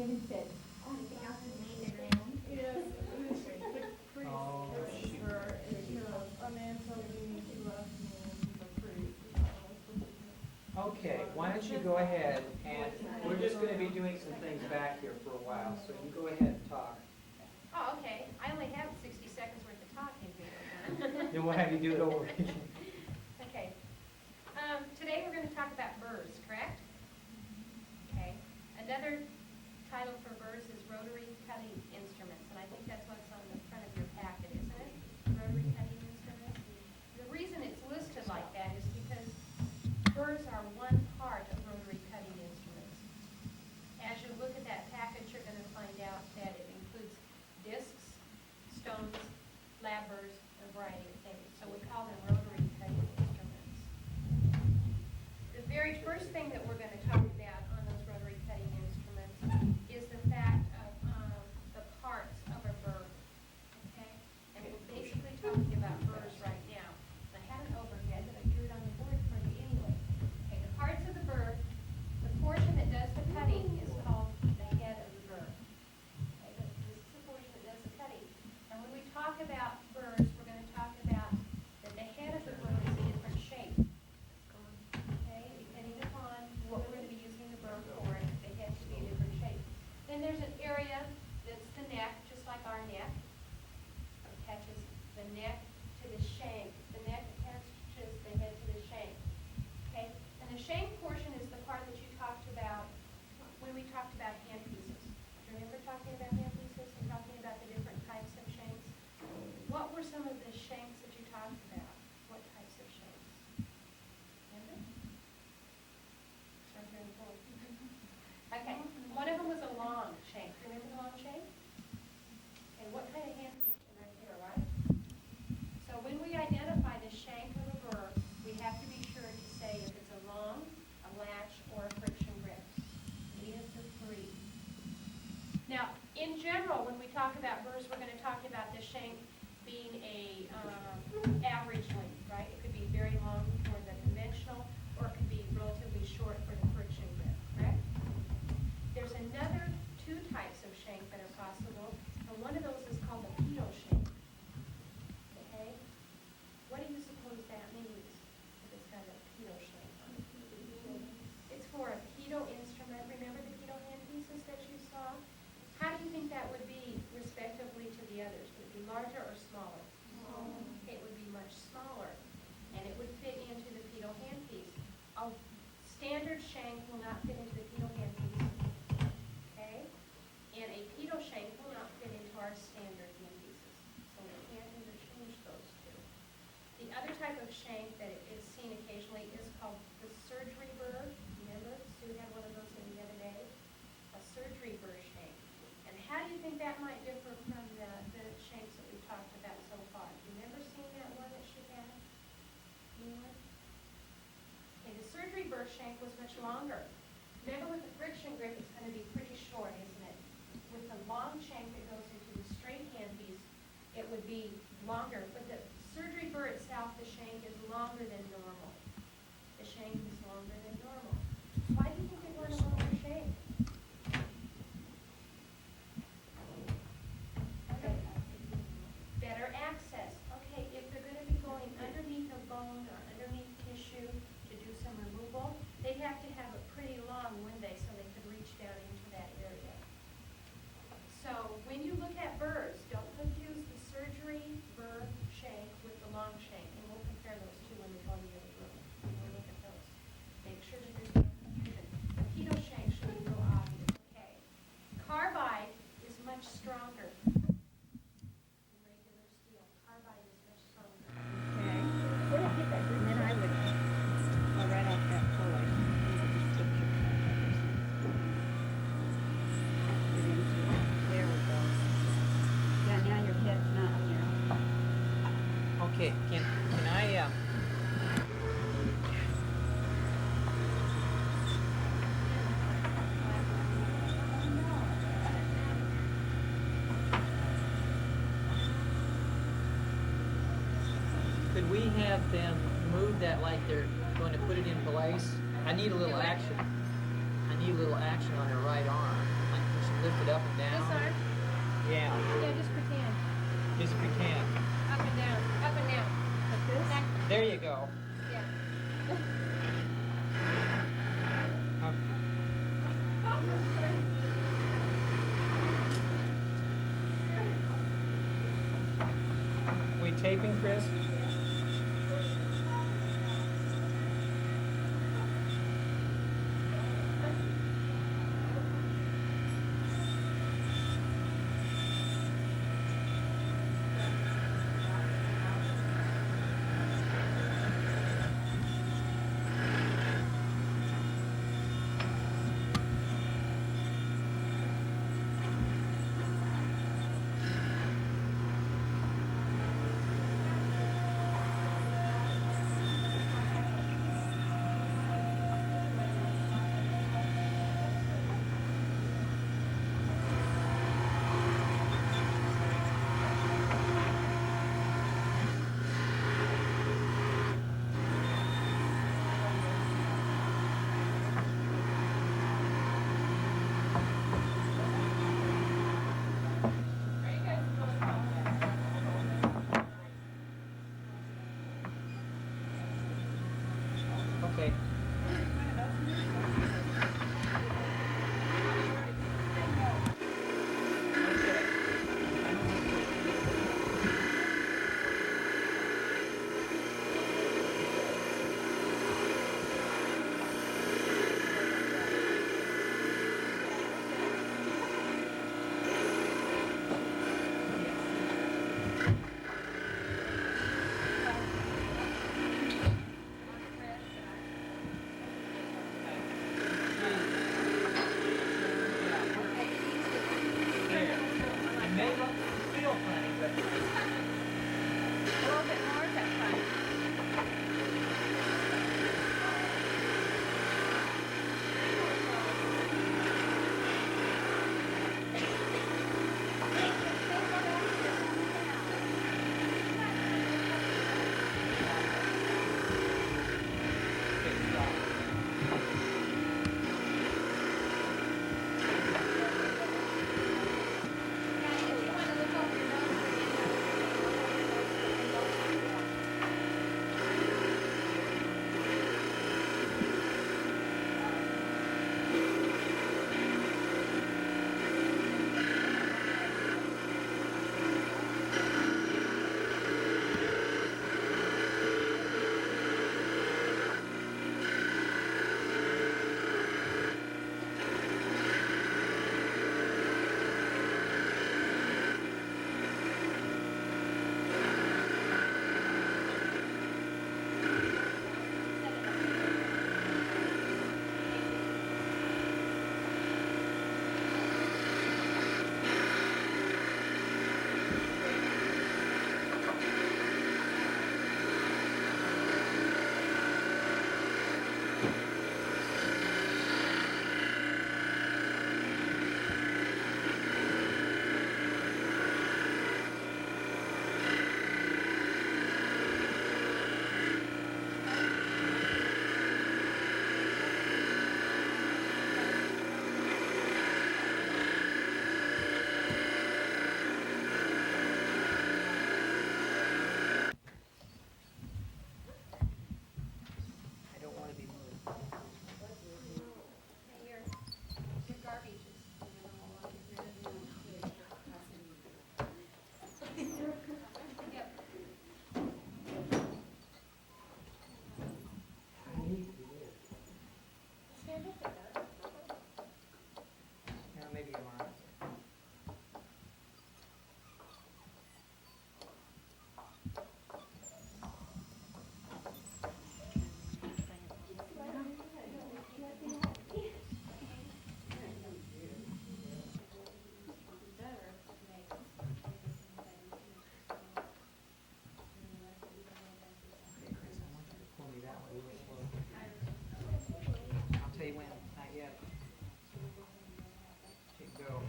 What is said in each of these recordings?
David said, Anything else is needed around? Yes, pretty Oh, shoot. Okay, why don't you go ahead, and we're just going to be doing some things back here for a while, so you go ahead and talk. Oh, okay. I only have 60 seconds worth of talking here. Then we'll have you do it over again. Okay. Today we're going to talk about burrs, correct? Okay. Another title for burrs is rotary cutting instruments, and I think that's what's on the front of your packet, isn't it? Rotary cutting instruments. The reason it's listed like that is because burrs are one part of rotary cutting instruments. As you look at that package, you're going to find out that it includes discs, stones, lab burrs, a variety of things. So we call them rotary cutting instruments. The very first thing that we're going to talk about on those rotary cutting instruments is the fact of the parts of a burr. Okay? And we're basically talking about burrs right now. I have an overhead, but I drew it on the board for you anyway. Okay, the parts of the burr, the portion that does the cutting is called the head of the burr. Okay, this is the portion that does the cutting. And when we talk about burrs, we're going to talk about that the head of the burr is a different shape. Okay, depending upon what we're going to be using the burr for, the head should be a different shape. Then there's an area that's the neck, just like our neck. It attaches the neck to the shank. The neck attaches the head to the shank. Okay, and the shank portion is the part that you talked about when we talked about hand pieces. Do you remember talking about hand pieces and talking about the different types of shanks? What were some of the shanks that you talked about? What types of shanks? Remember? Right here in the board. Okay, one of them was a long shank. Do you remember the long shank? Okay, what kind of hand piece? Right here, right? So when we identify the shank of a burr, we have to be sure to say if it's a long, a latch, or a friction grip. Any of the three. Now, in general, when we talk about burrs, we're going to talk about the shank being a average length, right? It could be very long for the conventional, or it could be relatively short for the friction grip, correct? There's another two types of shank that are possible, and one of those is called the pedo shank. Okay? What do you suppose that means if it's got a pedo shank on it? It's for a pedo instrument. Remember the pedo hand pieces that you saw? How do you think that would be respectively to the others? Would it be larger or smaller? It would be much smaller, and it would fit into the pedo hand piece. A standard shank will not fit into the pedo hand piece, okay? And a pedo shank will not fit into our standard hand pieces, so we can't interchange those two. The other type of shank that is seen occasionally is called the surgery burr. Remember, Sue had one of those in the other day? A surgery burr shank. And how do you think that might differ from the shanks that we've talked about so far? Do you remember seeing that one that she had? Anyone? Okay, the surgery burr shank was much longer. Remember with the friction grip, it's going to be pretty short, isn't it? With the long shank that goes into the straight hand piece, it would be longer. But the surgery burr itself, the shank is longer than normal. The shank is longer than normal. Why do you think they want a longer shank? Okay. Better access. Okay, if they're going to be going underneath a bone or underneath tissue to do some removal, they have to have a pretty long windbay so they could reach down into that area. So when you look at burrs, don't confuse the surgery burr shank with the long shank, and we'll compare those two when we go in the other room. We'll look at those. Make sure that there's no confusion. The pedo shank should be real obvious. Okay. Carbide is much stronger than regular steel. Carbide is much stronger. Okay. Where did I get that? And then I would, right off that toy. There we go. Yeah, now your head's not here. Okay, can I, could we have them move that like they're going to put it in place? I need a little action. I need a little action on her right arm, like pushing lift it up and This down? arm? Yeah, Yeah, just pretend. just pretend. Up and down, up and down. Like this? Back, There you go. yeah. We taping, Chris? Okay. There. It may look feel funny, but A little bit more, is that fine? okay, stop. If you want to look over your I don't want to be moved. your garbage Yep. I need to be there. Stand up there, Doug. Yeah, maybe tomorrow. Okay, Chris, I want you to pull me that way real slow. I'll tell you when, not yet. Okay, go.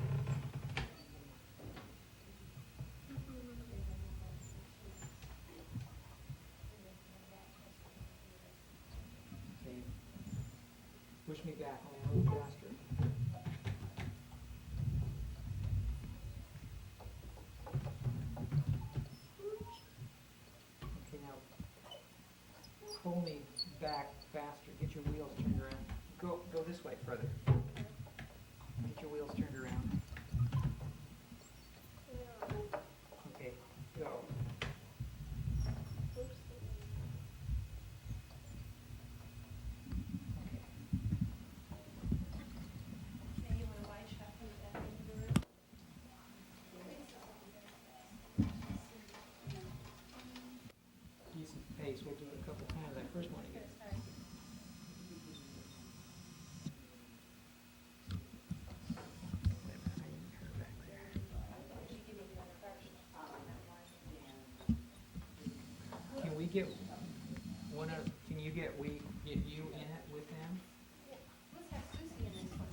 Okay. Push me back a little faster. pull me back faster, get your wheels turned around. Go this way further. Get your wheels turned around. Okay, go. Maybe you want to wide shot from the back into the room. Decent pace, we'll do it a couple times. I first want to get. Sorry. Can we get one of, can you get you in it with them? Let's have Susie in this one.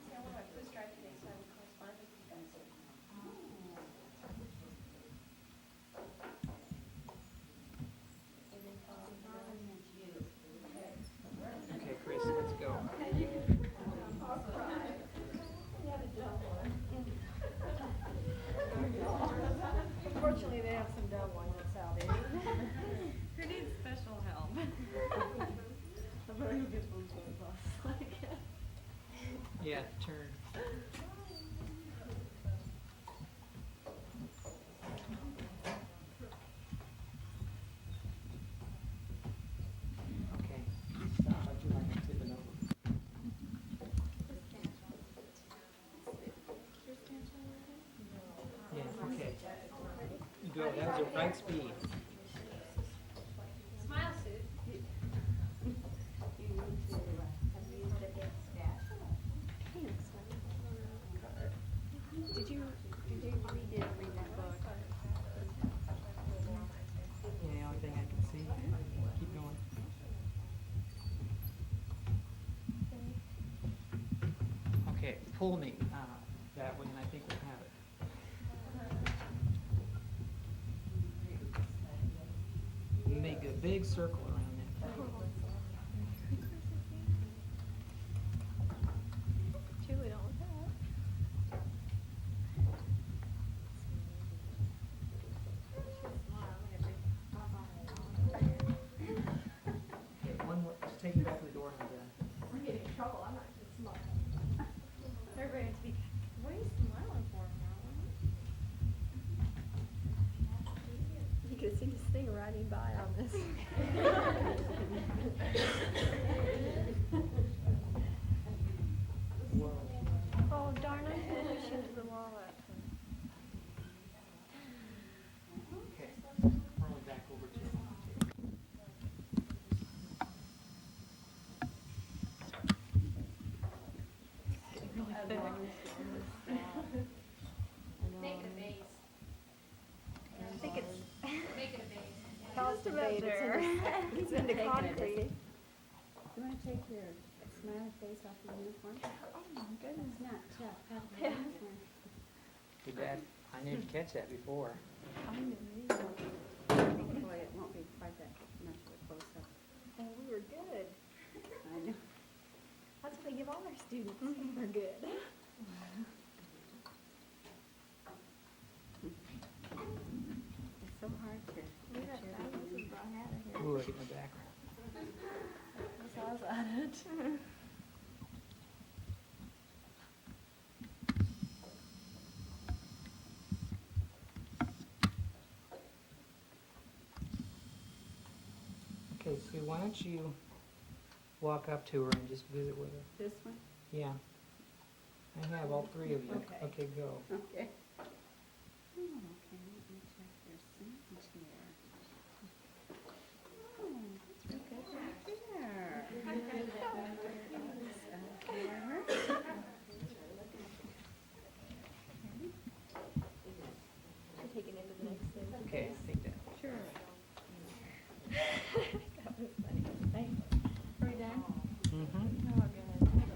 See, I went on a cruise drive today, so I would correspond with you guys. And then Okay, Chris, let's go. Fortunately, they have some dumb ones at Salvation. Who needs special help? I better go get one for the bus. Yeah, turn. Okay. Stop, I'd like to tip it over. Yeah, okay. Go, that was the right speed. smile, Sue. We did read that book. Yeah, the only thing I can see. Keep going. Okay, pull me that way, and I think we'll have it. Make a big circle around that. Julie, don't look up. Okay, one more, just take me back to the door and I'm done. We're getting in trouble. I'm not just smiling. Everybody has to be, what are you smiling for, Marilyn? You could see this thing riding by on this. Oh darn, I put my shoe to the wall that time. Okay, roll it back over to you. Make it a base. I think it's Make it a base. caused debate. It's into concrete. You wanna take your smiley face off your uniform? Oh my goodness. It's not tough, have a uniform. Too bad, I didn't catch that before. I didn't either. Boy, it won't be quite that much of a close-up. Oh, we were good. I know. That's what they give all our students. We're good. It's so hard to We get got your thousands brought out of here. Ooh, look at my back. That's how I was at it. Okay, Sue, why don't you walk up to her and just visit with her? This one? Yeah. I have all three of you. Okay. Okay, go. Okay. Oh, okay, let me check your signage here.